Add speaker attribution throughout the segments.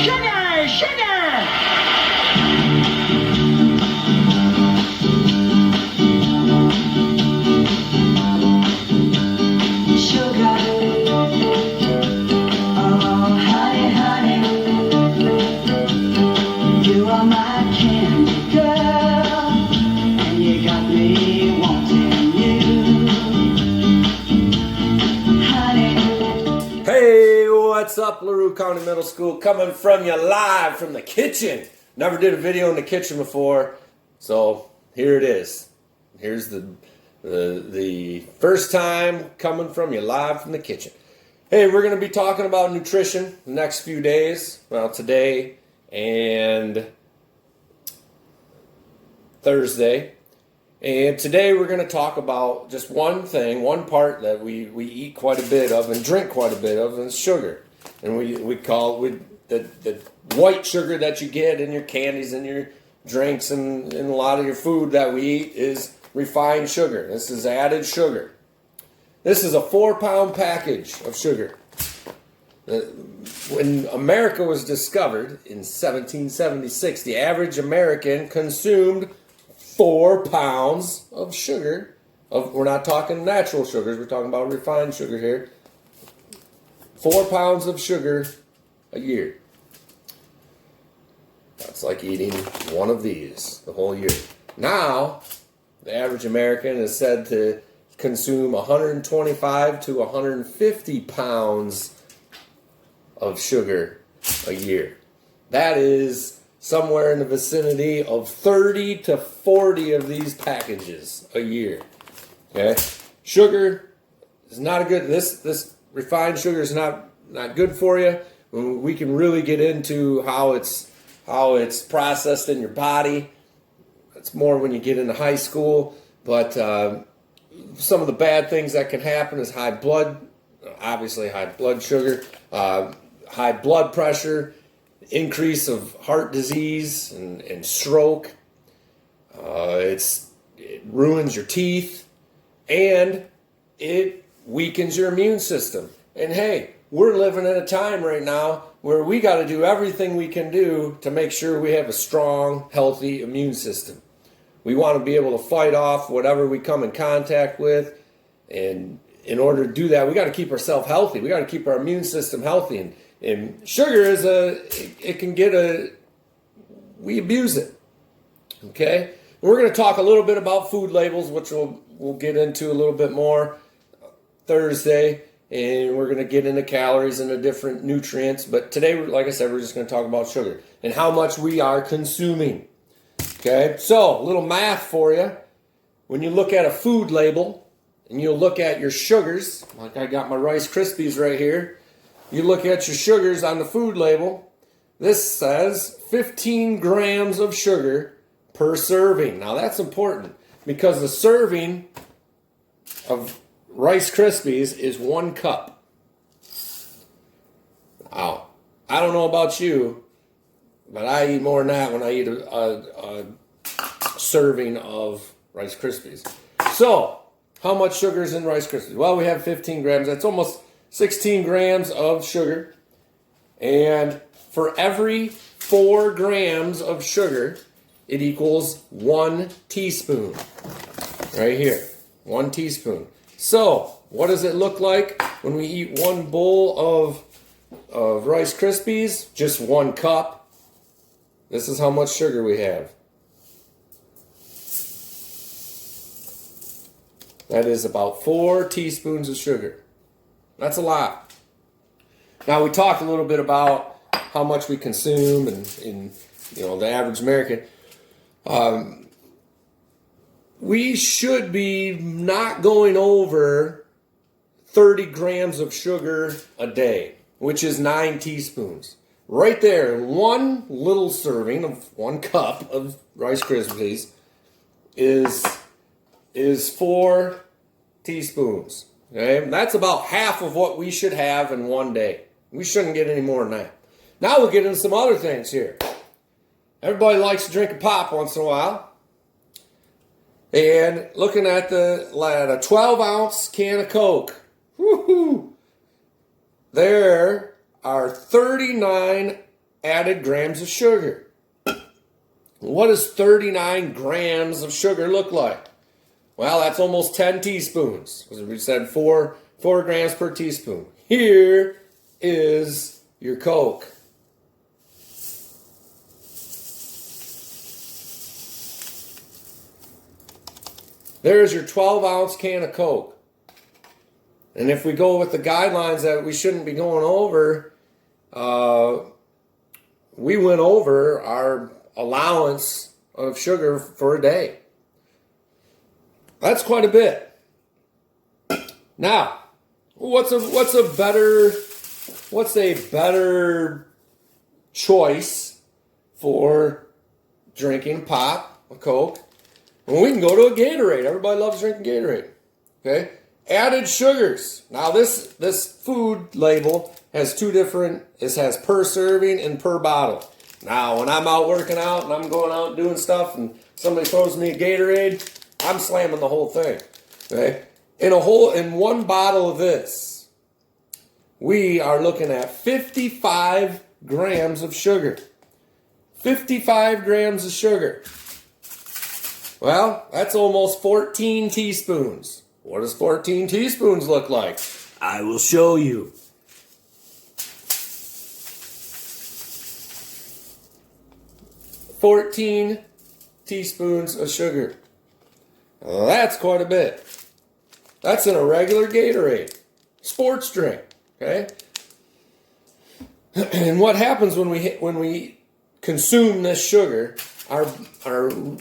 Speaker 1: Sugar, sugar. Sugar. Oh, honey, honey. You are my candy girl, and you got me wanting you, honey.
Speaker 2: Hey, what's up, LaRue County Middle School? Coming from you live from the kitchen. Never did a video in the kitchen before, so here it is. Here's the first time coming from you live from the kitchen. Hey, we're going to be talking about nutrition the next few days. Well, today and Thursday. And today we're going to talk about just one thing, one part that we eat quite a bit of and drink quite a bit of, and it's sugar. And we call it the white sugar that you get in your candies and your drinks and a lot of your food that we eat is refined sugar. This is added sugar. This is a 4-pound package of sugar. When America was discovered in 1776, the average American consumed 4 pounds of sugar. We're not talking natural sugars, we're talking about refined sugar here. 4 pounds of sugar a year. That's like eating one of these the whole year. Now, the average American is said to consume 125 to 150 pounds of sugar a year. That is somewhere in the vicinity of 30 to 40 of these packages a year. Okay? Sugar is not a good, this refined sugar is not good for you. We can really get into how it's processed in your body. It's more when you get into high school, but some of the bad things that can happen is high blood sugar, high blood pressure, increase of heart disease and stroke. It ruins your teeth, and it weakens your immune system. And hey, we're living in a time right now where we got to do everything we can do to make sure we have a strong, healthy immune system. We want to be able to fight off whatever we come in contact with, and in order to do that, we got to keep ourselves healthy. We got to keep our immune system healthy. And sugar we abuse it. Okay? And we're going to talk a little bit about food labels, which we'll get into a little bit more Thursday. And we're going to get into calories and the different nutrients. But today, like I said, we're just going to talk about sugar and how much we are consuming. Okay? So, a little math for you. When you look at a food label and you look at your sugars, like I got my Rice Krispies right here. You look at your sugars on the food label, this says 15 grams of sugar per serving. Now that's important because the serving of Rice Krispies is 1 cup. Now, I don't know about you, but I eat more than that when I eat a serving of Rice Krispies. So, how much sugar is in Rice Krispies? Well, we have 15 grams. That's almost 16 grams of sugar. And for every 4 grams of sugar, it equals 1 teaspoon. Right here. 1 teaspoon. So, what does it look like when we eat 1 bowl of Rice Krispies? Just 1 cup. This is how much sugar we have. That is about 4 teaspoons of sugar. That's a lot. Now, we talked a little bit about how much we consume and the average American. We should be not going over 30 grams of sugar a day, which is 9 teaspoons. Right there, one little serving of 1 cup of Rice Krispies is 4 teaspoons. Okay? That's about half of what we should have in one day. We shouldn't get any more than that. Now we'll get into some other things here. Everybody likes to drink a pop once in a while. And looking at a 12-ounce can of Coke, woohoo, there are 39 added grams of sugar. What does 39 grams of sugar look like? Well, that's almost 10 teaspoons. As we said, 4 grams per teaspoon. Here is your Coke. There's your 12-ounce can of Coke. And if we go with the guidelines that we shouldn't be going over, we went over our allowance of sugar for a day. That's quite a bit. Now, what's a better choice for drinking pop, a Coke? Well, we can go to a Gatorade. Everybody loves drinking Gatorade. Okay? Added sugars. Now this food label has two different, it has per serving and per bottle. Now when I'm out working out and I'm going out doing stuff and somebody throws me a Gatorade, I'm slamming the whole thing. Okay? In one bottle of this, we are looking at 55 grams of sugar. 55 grams of sugar. Well, that's almost 14 teaspoons. What does 14 teaspoons look like? I will show you. 14 teaspoons of sugar. Well, that's quite a bit. That's in a regular Gatorade. Sports drink. Okay? And what happens when we consume this sugar,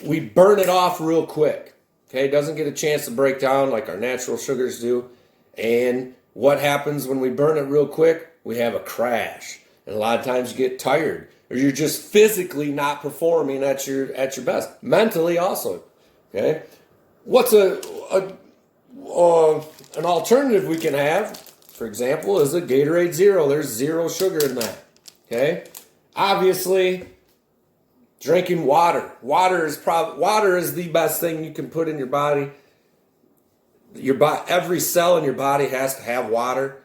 Speaker 2: we burn it off real quick. Okay, it doesn't get a chance to break down like our natural sugars do. And what happens when we burn it real quick? We have a crash. And a lot of times you get tired, or you're just physically not performing at your best. Mentally also. Okay? What's an alternative we can have, for example, is a Gatorade Zero. There's zero sugar in that. Okay? Obviously, drinking water. Water is the best thing you can put in your body. Every cell in your body has to have water.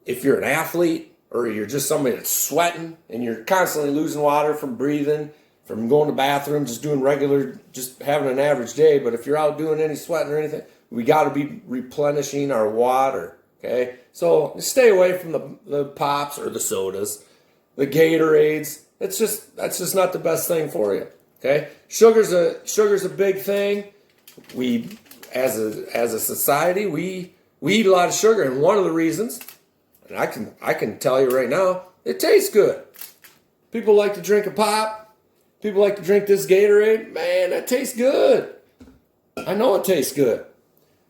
Speaker 2: If you're an athlete or you're just somebody that's sweating and you're constantly losing water from breathing, from going to the bathroom, just having an average day, but if you're out doing any sweating or anything, we got to be replenishing our water. Okay? So stay away from the pops or the sodas, the Gatorades. That's just not the best thing for you. Okay, sugar's a big thing. We as a society we eat a lot of sugar, and one of the reasons, and I can tell you right now, it tastes good. People like to drink a pop. People like to drink this Gatorade. Man, that tastes good. I know it tastes good,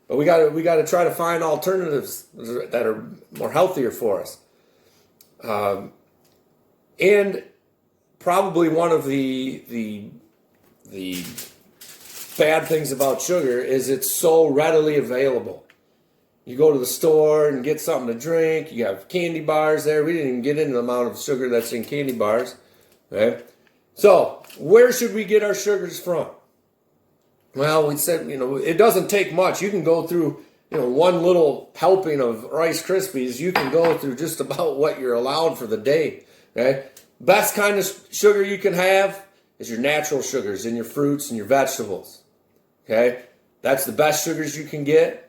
Speaker 2: but we got to try to find alternatives that are more healthier for us. And probably one of the bad things about sugar is it's so readily available. You go to the store and get something to drink. You have candy bars there. We didn't even get into the amount of sugar that's in candy bars. Okay? So, where should we get our sugars from? Well, we said, it doesn't take much. You can go through, one little helping of Rice Krispies. You can go through just about what you're allowed for the day. Okay? Best kind of sugar you can have is your natural sugars in your fruits and your vegetables. Okay? That's the best sugars you can get.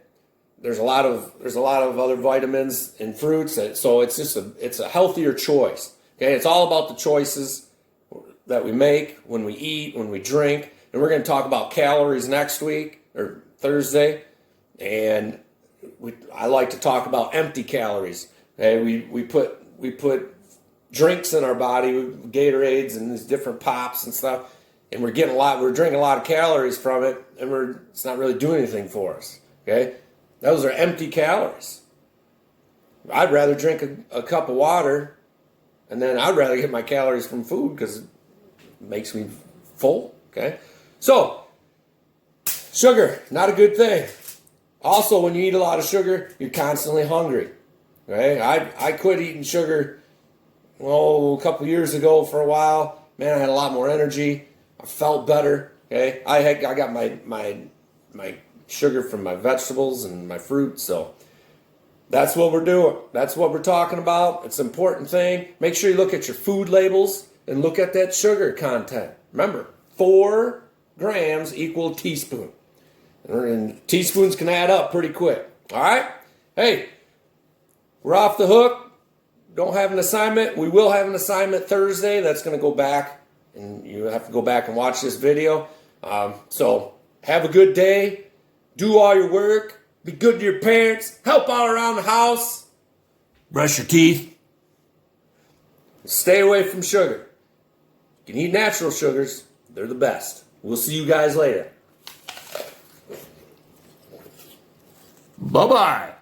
Speaker 2: There's a lot of other vitamins in fruits, so it's a healthier choice. Okay? It's all about the choices that we make when we eat, when we drink. And we're going to talk about calories next week or Thursday. And I like to talk about empty calories. Okay? We put drinks in our body, Gatorades and these different pops and stuff, and we're drinking a lot of calories from it, and it's not really doing anything for us. Okay, those are empty calories. I'd rather drink a cup of water, and then I'd rather get my calories from food because it makes me full. Okay, so sugar, not a good thing. Also, when you eat a lot of sugar, you're constantly hungry. Okay, I quit eating sugar a couple years ago for a while. Man, I had a lot more energy. I felt better. Okay, I got my sugar from my vegetables and my fruit. So That's what we're doing. That's what we're talking about. It's an important thing. Make sure you look at your food labels and look at that sugar content. Remember, 4 grams equal teaspoon. And teaspoons can add up pretty quick. All right? Hey, we're off the hook. Don't have an assignment. We will have an assignment Thursday. That's going to go back, and you have to go back and watch this video. So have a good day. Do all your work. Be good to your parents. Help out around the house. Brush your teeth. Stay away from sugar. You can eat natural sugars. They're the best. We'll see you guys later. Bye-bye.